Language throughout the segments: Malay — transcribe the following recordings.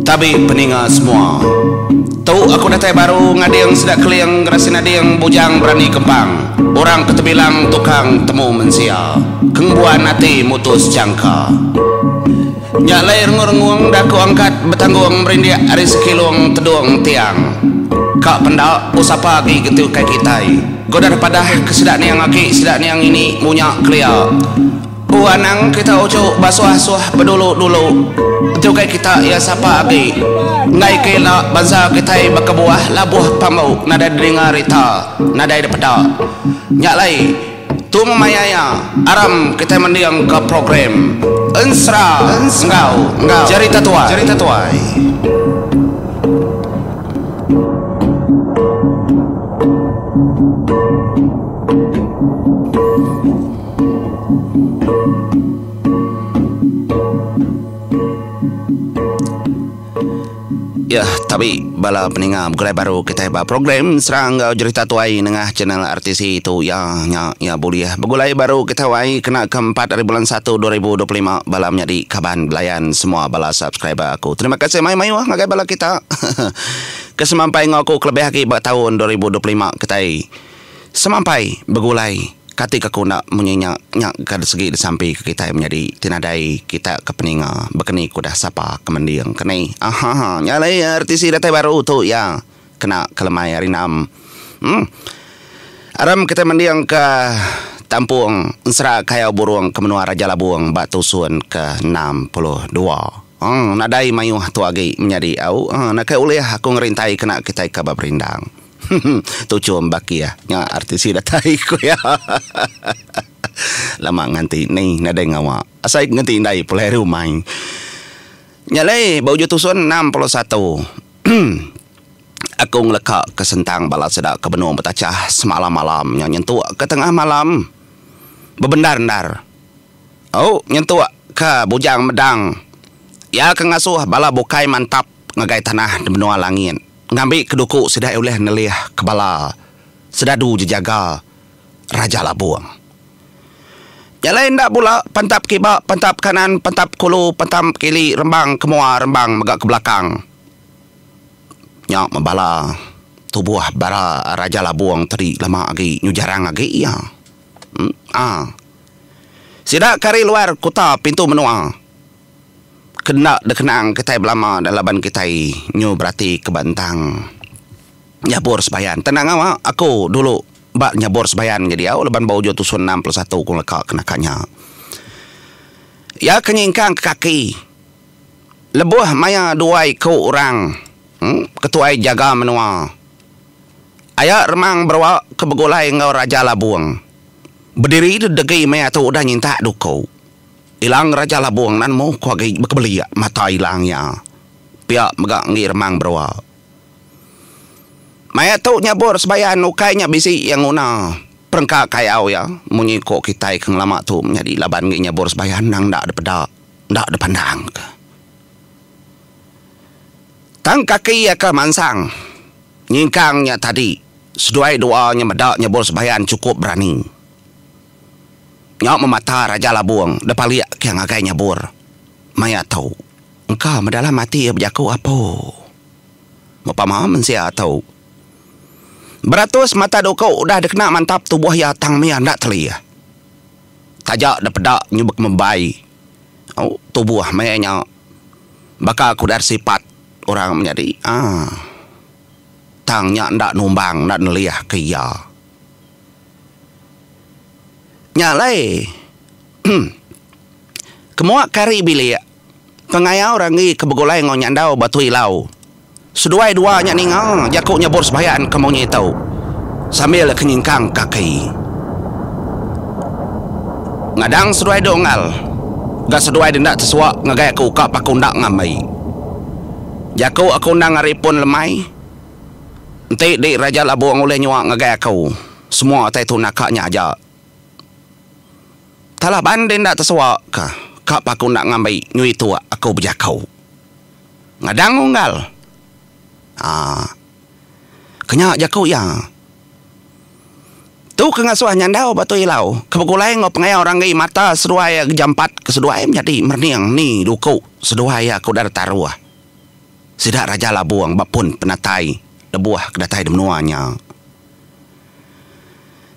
Tapi peninga semua tahu aku datang baru ngading sedak keliang ngerasin ading bujang berani kempang. Orang ketebilang tukang temu mensia kengbuan hati mutus jangka. Nyak lair ngurung daku angkat betanggung merindia ari sekilung tedung tiang. Kak pendak usapa lagi gitu kayak kita godar pada kesedak yang aki sedak yang ini munyak kelia. Buanang kita ucuk basuh-asuh pedulu-dulu itu kayak kita ya sapa lagi ngai kela bangsa kita berkebuah labuh pamau nada dengar ita nada daripada nyak lai tu memayaya aram kita mendiang ke program ensra engau cerita tuai ya. Tapi bala peninga gulai baru kita ba program serang cerita tuai nengah channel artis itu ya boleh begulai baru kita wai kena keempat dari bulan 1 2025 bala menjadi kaban belayan semua bala subscriber aku. Terima kasih mai wah ngagai bala kita kesemampai ngaku kelebih lagi ba tahun 2025 kita semampai begulai ketika aku nak menyenyak kada segi sampai ke kita menjadi tinadai kita ke peninga bekeni kudah sapa kemendiang kenai nyalai artis datai baru tu ya kena kelemai hari 6 aram kita mendiang ke Tampung Ensra Kaya Burung ke menua Raja Labuang Batu Sun ke 62 nadai mayuh tu agi menjadi au nak oleh aku ngerintai kena kita ke berindang tu cuma baki ya artis datai ko ya lama nganti ni nadai ngawa asai nganti indai pulai rumai nyalai bau jutusun 61 aku ngelekak ke sentang bala sedak ke benua betacah semalam-malam nyentuh ke tengah malam bebendar-ndar nyentuh ke bujang medang ya ke ngasuh bala bukai mantap ngagai tanah di benua langit ngambil keduku sudah oleh nelih kepala sedadu jejaga Raja Labuang. Yang lain tak pula pantap kibak, pantap kanan, pantap kulu, pantap kiri, rembang kemua, rembang megak ke belakang. Nyak membala tubuh bara Raja Labuang tadi lama lagi nyujarang lagi ya. Sidak kari luar kota pintu menua. Kena dekenang kita belama dalaban kita nyu berarti kebantang nyabur sebayan tenang awak aku dulu bak nyabur sebayan jadi au leban bau jutusun 61 ku lekak kenakanya ya kenyingkang ke kaki lebuh maya duai ku orang ketuai jaga menua ayak remang berwak ke begulai ngau Raja Labuang berdiri degi maya tu udah nyinta dukau ilang Raja Labuang nan mau ko gai bekebeli mata ilangnya pihak megak ngir mang berwa maya tu nyabur sebayan ukainya bisi yang una perengka kayau ya munyi ko kita keng lama tu menjadi laban ngi nyabur sebayan nang ndak ada pandang tang kaki ya ke mansang nyingkangnya tadi seduai doanya medak nyabur sebayan cukup berani nyak memata Raja Labuang depan liak yang agai nyabur maya tahu engkau mendalam mati ya berjaku apa apa mahaman siya tahu beratus mata dokau udah dekena mantap tubuh ya tang mia ndak telia tajak dapedak nyubek membai tubuh mayanya bakal kudar sifat orang menjadi tangnya ndak numbang ndak neliah kaya nyalai kemua kari bilik pengaya orang ni kebegolai ngau nyandau batu ilau seduai dua nya ningal jakuk nyabur sebayan kamu nyitau sambil kenyingkang kaki ngadang seduai dongal gak seduai dindak tersuak ngagaya ke ukap aku ndak ngamai jakuk aku ndak ngaripun lemai enti di Raja Labuang oleh nyuak ngagaya kau semua tai tu nakaknya aja talah banding tak tersuak kak aku nak ngambil nyui tua aku berjakau ngadang unggal kenyak jakau ya Tu kengasuh nyandau batu ilau. Kebegulai ngop pengai orang ngai mata seduai jampat keseduai menjadi merniang ni duku seduai aku dar taruah. Sidak raja labuang bapun penatai lebuah kedatai demenuanya.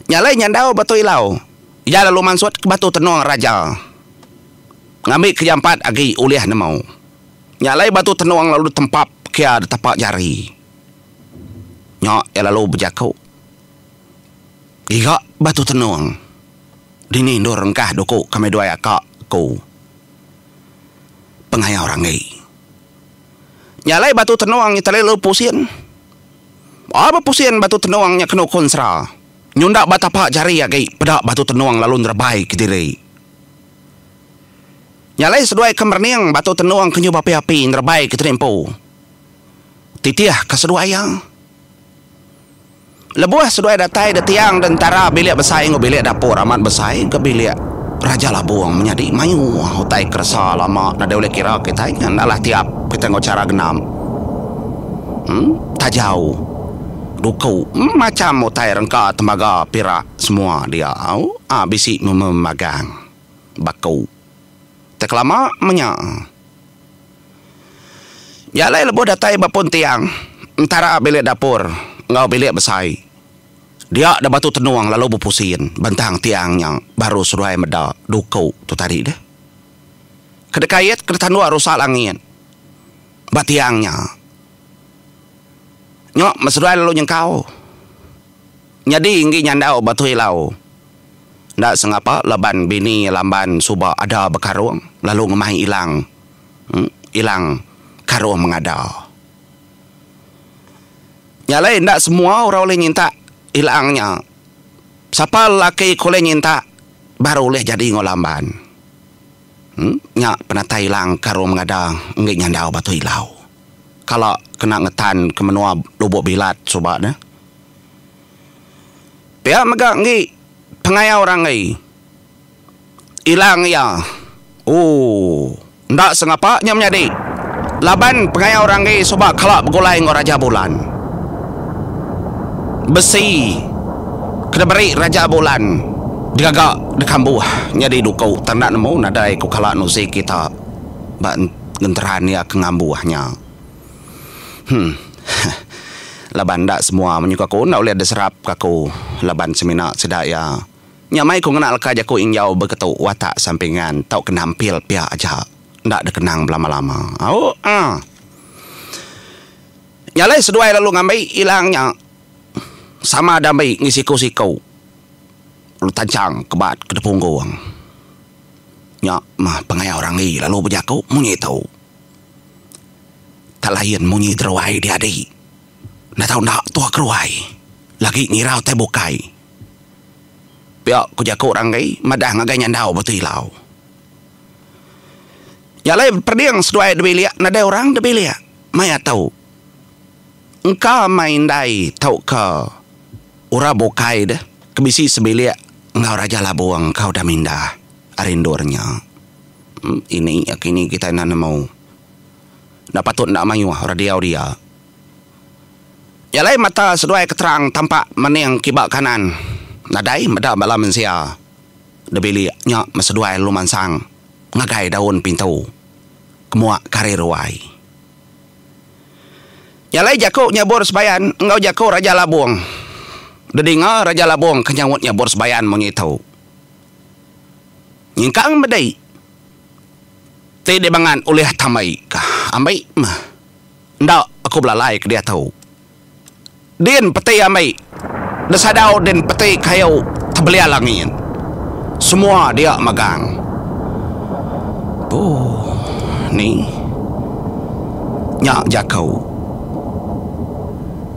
Nyalai nyandau batu ilau. Ia lalu mansut ke batu tenuang raja. Ngambil ke jampat agi uliah nemau. Nyalai batu tenuang lalu tempap kia tapak jari. Nyok ia lalu berjakau. Iga batu tenuang. Dini ndur rengkah duku kami dua akak ku. Pengaya orang ngai. Nyalai batu tenuang nyetali lu pusien. Apa pusien batu tenuangnya kena konsra. Nyundak batapak jari agai pedak batu tenuang lalu nerabai ke diri. Nyalai seduai kemerniang batu tenuang kenyu api-api nerabai ke terimpu. Titiah keseduai yang. Lebuah seduai datai detiang dan tara bilik besai ngo bilik dapur amat besai ke bilik raja labuang menjadi mayu hutai kerasa lama nada oleh kira kita ngalah tiap kita ngo cara genam. Tak jauh duku macam hutai rengka tembaga pirak semua dia bisi memagang baku tak lama menyak. Jalai lebuah datai bapun tiang antara bilik dapur ngau bilik besai. Dia ada batu tenuang lalu berpusin bentang tiangnya baru suruh meda duku tu tadi dah. Kedekayat kedetanua rusak langit. Batiangnya. Nyok masudai lalu nyengkau. Nyadi inggi nyandau batu hilau. Ndak sengapa leban bini lamban suba ada bekarung lalu ngemai ilang. Ilang karung mengada. Nyalai ndak semua orang boleh nyinta hilangnya. Siapa laki boleh nyinta baru boleh jadi ngolamban. Nyak penata hilang karung mengadang nggak nyandau batu hilau. Kalau kena ngetan ke menua lubuk bilat sobat dah. Pihak megak ngi pengaya orang ngi hilang ya. Ndak sengapa nya menjadi laban pengaya orang ngi sobat kalau begulai ngoraja bulan. Besi kena beri raja bulan digagak dekambuh nyadi dukau tanda nemu nadai ku kala nusi kita ban genteran ya kengambuhnya. Laban dak semua menyuka ku nak lihat deserap kaku laban semina sedaya nyamai ku kenal ka jaku ingjau beketu watak sampingan tau kenampil pia aja ndak dekenang lama-lama. Nyalai seduai lalu ngambil hilangnya sama damai ngisiku-siku lu tancang kebat ke depung gawang. Nyak mah pengaya orang ni lalu berjaku munyi tahu tak lain munyi teruai di adik nak tahu nak tua keruai lagi ngirau teh bukai piak ku jaku orang ni madah ngagai nyandau batu hilau. Nyalai perdiang seduai debiliak nada orang debiliak maya tahu engkau main dai tahu ke ura bokai dah kebisi sebilik ngau raja labuang kau dah mindah arindurnya. Ini yakini kita nak mau nak patut nak mayu radio dia. Ya lain mata seduai keterang tampak meneng kibak kanan nadai meda malam mensia debilik nya meseduai lumansang ngagai daun pintu kemuak karir ruai. Ya lain jaku nyabur sebayan engau jaku raja labuang. Dedinga raja labuang kenyawutnya bor sebayan monyetau. Nyingkang bedai. Tidak bangan oleh tamai kah ambai mah. Ndak aku belalai ke dia tahu. Din peti ambai. Desadau din peti kayau tebelia langit. Semua dia magang. Ni. Nyak jakau.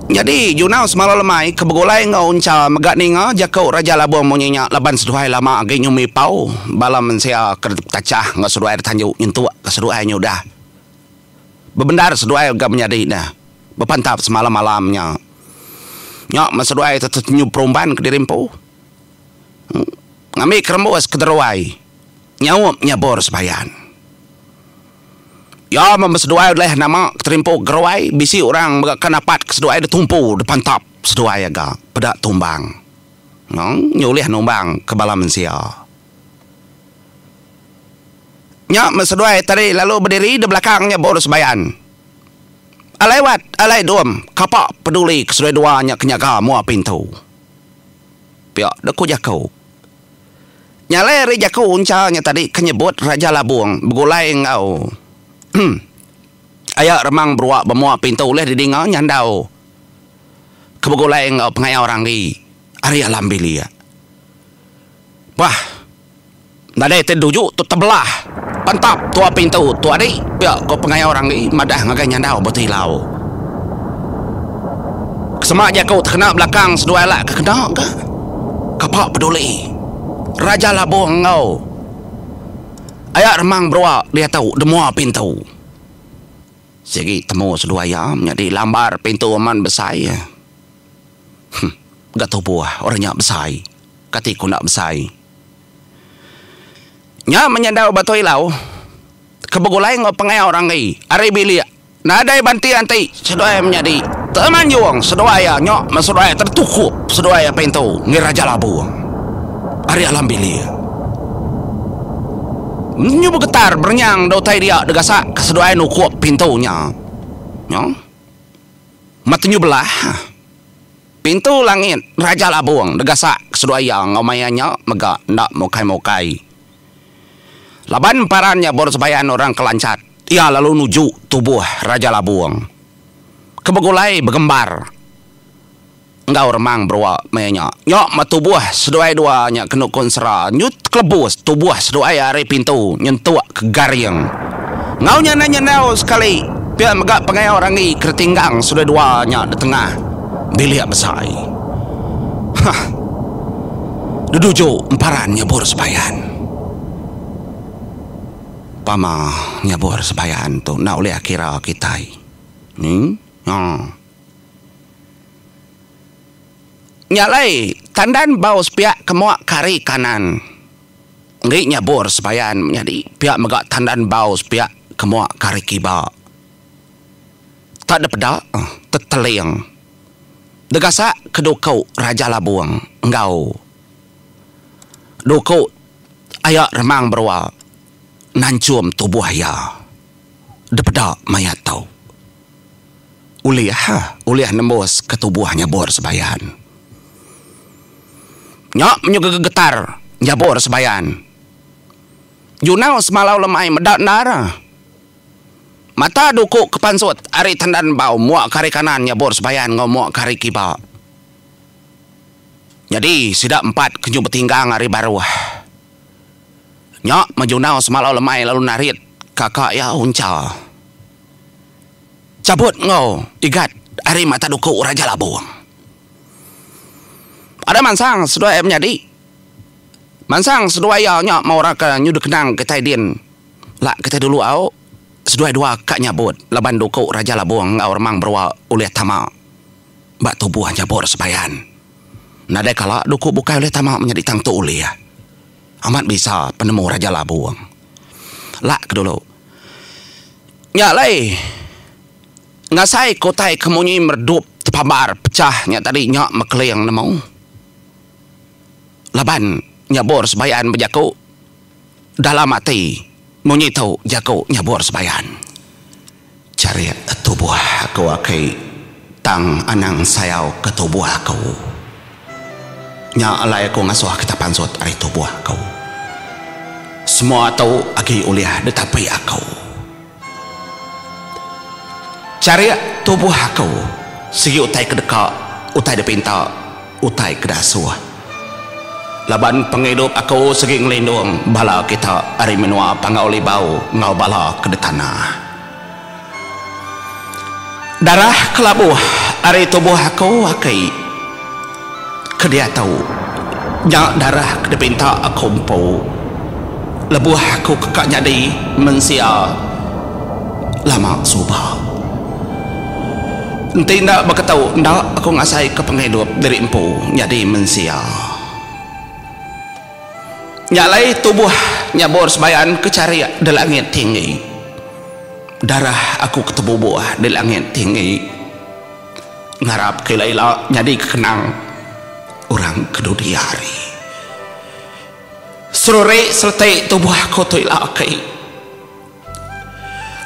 Jadi junau semalam lemai kebegulai ngau unca megak ninga jakau raja labuang monyinya laban seduai lama agi nyumi pau balam mensia kertacah ngau seduai tanjuk nyentuak ke seduai nyudah bebendar seduai agak menjadi dah berpantap semalam malamnya nyak maseduai tetap nyup perumban ke dirimpu ngami kerembus ke teruai nyawup nyabor sebayan. Ya memperseduai oleh nama keterimpu gerawai bisi orang kena dapat keseduai dia tumpu depan tap seduai agak pedak tumbang Nyulih numbang ke bala manusia. Nya meseduai tadi lalu berdiri di belakangnya bor sebayan. Alewat, alai dom, kapak peduli kesedai duanya kenyaga mua pintu. Piak deku jakau. Nyale ri jakau uncanya tadi kenyebut Raja Labuang begulai ngau. Ayak remang beruak bemua pintu oleh didingau nyandau. Kebegulai ngau pengai orang di Arya Lambilia. Wah, nadai terdujuk tu tebelah. Pantap tua pintu tu adik. Ya, kau pengai orang ni madah ngagai nyandau betul lau. Kesemak je kau terkena belakang sedua elak kena ke? Kapak peduli. Raja Labuang ngau. Ayak remang beruak dia tahu demua pintu. Segi temu sedua ayam jadi lambar pintu aman besar. Gak tahu buah orangnya besar. Katiku nak besar. Nya menyandau batu ilau. Kebegulai ngau pengai orang ni. Ari bilia. Nadai banti anti. Sedua menjadi teman juang. Sedua ya nyok. Sedua tertukup. Sedua ya pintu. Ni Raja Labuang. Ari alam bilia. Nyu bergetar bernyang dautai dia degasak. Sedua nukup pintunya. Nyok. Matinya belah. Pintu langit Raja Labuang degasak sedua yang ngomayanya megak ndak mokai-mokai. Laban parannya bor sebayan orang kelancat. Ia lalu nuju tubuh Raja Labuang. Kebegulai bergembar. Engkau remang berwa mayanya. Nyok matubuh sedua duanya kena konsera. Nyut kelebus tubuh sedua hari pintu nyentuak ke garing. Ngau nyana sekali. Biar megak pengai orang ni ketinggang sudah duanya di tengah bilik besar. Hah. Duduju emparannya bor sebayan. Pama nyabor sebayan tu nak oleh kira kita. Nyalai tandan bau piak kemuak kari kanan. Ngi nyabor sebayan menjadi piak megak tandan bau piak kemuak kari kiba. Tak ada pedak, teteliang. Degasak kedukau Raja Labuang engkau. Dukau ayak remang berwa. Nancum tubuh ya. Depedak mayat tau. Uliah nembus ke tubuhnya bor sebayan. Nyok menyuga getar nyabor sebayan. Junau semalau lemai medak nara. Mata dukuk kepansut ari tandan bau muak kari kanan nyabor sebayan ngomok kari kiba. Jadi sidak empat kenyu betinggang ari baru. Nyok majunau semalau lemai lalu narit kakak ya uncal. Cabut ngau igat ari mata dukuk Raja Labuang. Ada mansang sedua menjadi. Mansang sedua ya nyok mau raka nyudu kenang kita din. Lak kita dulu au sedua dua kak nyabut laban dukuk Raja Labuang ngau remang berwa oleh tamak. Bak tubuh nyabor sebayan. Nadai kala dukuk bukai oleh tamak menjadi tang tu uli ya. Amat bisa penemu Raja Labuang. Lak dulu. Nyalai. Ngasai kotai kemunyi merdup tepabar pecahnya tadi nyak mekeliang nemu. Laban nyabor sebayan berjaku. Dalam hati munyi tahu jaku nyabor sebayan. Cari tubuh aku akai tang anang sayau ke tubuh aku. Nya alai aku ngasuh kita pansut ari tubuh aku. Semua tahu agi uliah tetapi aku. Cari tubuh aku. Segi utai kedekak, utai depinta, utai kedasuh. Laban penghidup aku segi ngelindung bala kita ari menua pangauli bau ngau bala kedetanah. Darah kelabuh ari tubuh aku akai. Kedia tahu nyak darah kedepinta aku empau. Lebuh aku kekak jadi mensia lama subah. Nanti ndak bakatau ndak aku ngasai ke penghidup dari empu jadi mensia. Nyalai tubuh nyabor sebayan kecari di langit tinggi. Darah aku ketebubuh di langit tinggi. Ngarap ke Laila jadi kenang orang kedudiari sore selesai tubuh aku tu ilakai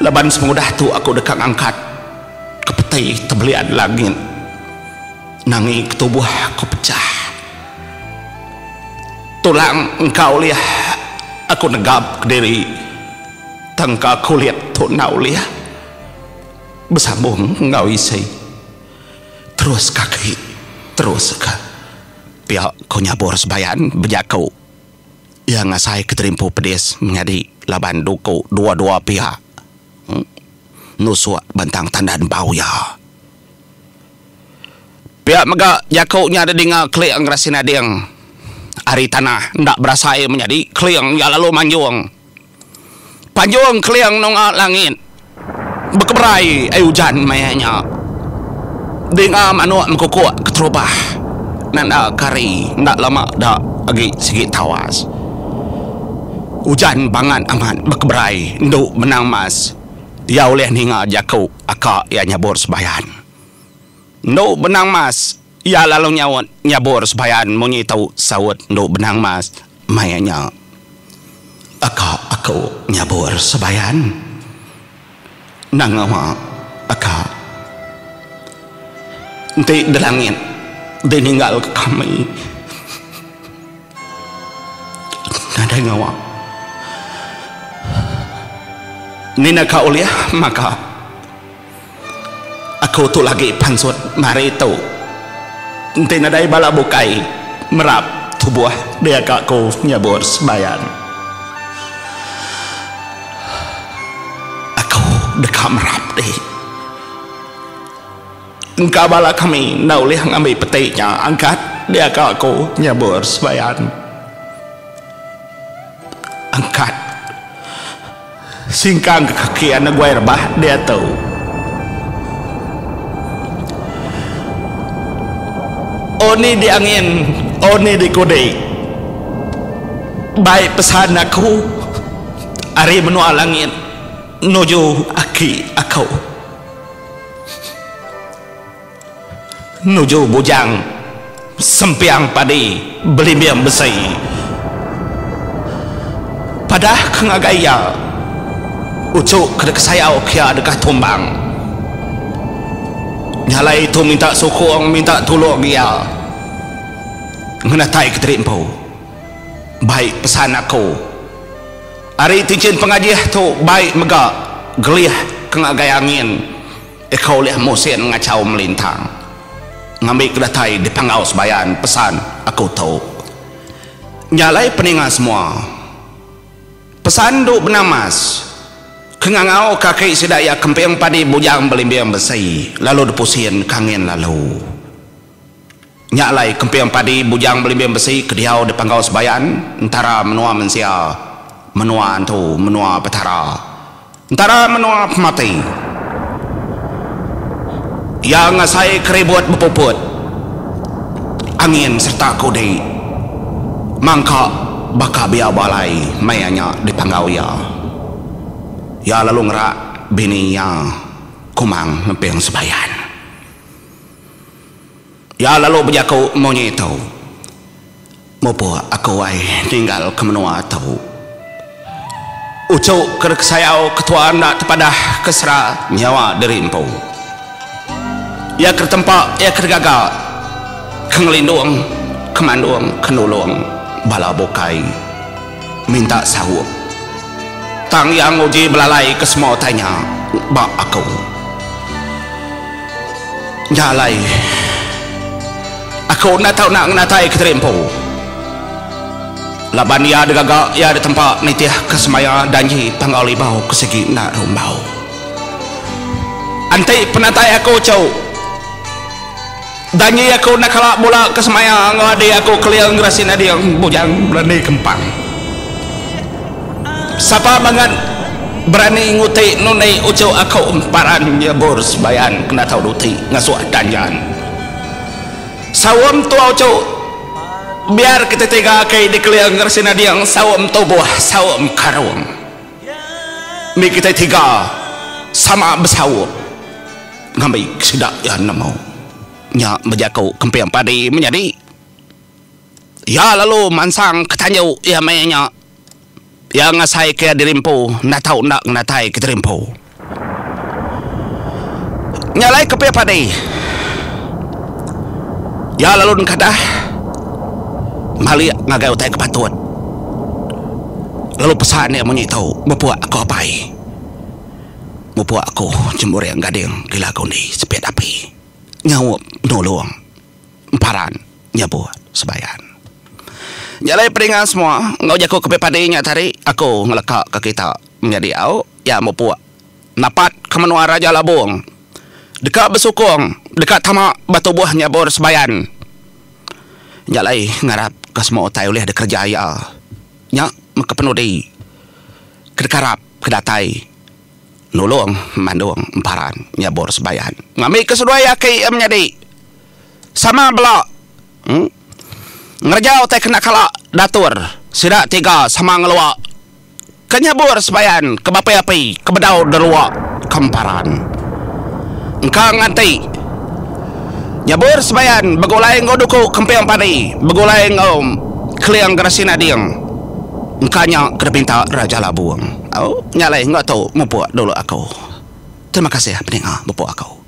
laban semudah tu aku dekat angkat ke peti tebelian langit nangi tubuh aku pecah tulang engkau lihat aku negap ke diri tangka kulit tu nau lihat bersambung engkau isi terus kaki terus ke pihak kau nyabur sebayan berjakau yang ngasai keterimpu pedis menjadi laban duku dua-dua pihak nusuk bantang tandan bau ya pihak mega jakaunya ada dengar kliang rasina diang hari tanah ndak berasa menjadi kliang ya lalu manjung panjung kliang nonga langit berkeberai hujan mayanya dengar manuak mengkukuk keterubah nanda kari ndak lama dak agi sikit tawas hujan bangan aman berkeberai nduk menang mas ya oleh ninga jakau akak ya nyabur sebayan nduk benang mas ya lalu nyabur sebayan munyi tau sawut nduk benang mas mayanya akak aku nyabur sebayan nangawa akak nanti delangin deninggal ke kami nada ngawa nina kauliah maka aku tu lagi pansut mari tu nanti nadai bala bukai merap tubuh dia kakku nyabur sebayan aku dekat merap deh engkau bala kami nauliah ngambil petiknya angkat dia kakku nyabur sebayan angkat singkang ke kaki anak gue rebah dia tahu oni di angin oni di kode baik pesan aku hari menua langit nuju aki aku nuju bujang sempiang padi belimbiang besi pada kengagaya ucuk kedek sayau kia dekat tumbang nyalai itu minta sukung minta tolong dia menatai keterimpu baik pesan aku hari tincin pengajiah tu baik megak gelih kengagai angin kau lihat musim ngacau melintang ngambil kedatai di pangau sebayan pesan aku tahu nyalai peningan semua pesan duk benamas kengangau kaki sedaya kempeng padi bujang belimbiang besi lalu dipusin kangen lalu nyaklai kempeng padi bujang belimbiang besi kediau di panggau sebayan antara menua mensia menua tu menua petara antara menua mati yang ngasai keribut berpuput angin serta kode mangka baka biar balai mayanya di panggau ya lalu ngerak bini yang kumang lempeng sebayan ya lalu berjakau monyi tau mopo aku wai tinggal ke menua tau ucuk kerek sayau ketua anak kepada kesera nyawa dari empu ya kertempak ya kergagal kengelindung kemandung kenulung bala bokai minta sawuk tang yang uji belalai ke semua tanya bak aku nyalai aku nak tahu nak natai keterimpu laban ya ada gagak ya ada tempat nitiah kesemaya danji pangali bau kesegi nak rumbau antai penatai aku cau danji aku nak kalak bola kesemaya ngadi aku keliang ngerasin adi yang bujang berani kempang siapa banget berani nguti nunai ucau aku emparan nyabur sebayan kena tahu duti ngasuh danjan sawam tu ucau biar kita tiga kai di keliang ngersina diang sawam tu buah sawam karung mi kita tiga sama bersawam ngambil sedak ya namau nya berjakau kempeng padi menjadi Ya lalu mansang ketanyo ya mayanya. Ya ngasai kaya dirimpo, natau nak natai kiterimpo. Nyalai kepe padai. Ya lalu kadah. Mali ngagay utay kepatuan. Lalu pesan niya munyi tahu, mapuak ako apay. Mapuak ako, jemur yang gading, gilago ni, sepet api. Nyawap, nolong, emparan, nyabuat, sebayan. Nyalay peringan semua, ngau jako kepepadinya tari, aku ngelekak ke kita menjadi au, ya mapuak. Napat kemenua Raja Labung. Dekat besukung, dekat tamak batu buah nyabur sebayan. Nyalay ngarap ke semua utay oleh ada kerja ya. Nyak makapenudi kedekarap kedatai nolong mandung emparan nyabor sebayan ngami kesedaya kay menjadi sama belak ngerjau teh kena kalak datur sidak tiga sama ngeluak kenyabur sebayan ke bapai api ke bedau deruak kemparan engkau nganti nyabur sebayan begulai ngoduku kempiang padi begulai ngom kliang gerasina diang engkanya kedepinta Raja Labung. Oh, nyalai nggak tahu membuat dulu aku. Terima kasih pendengar membuat aku.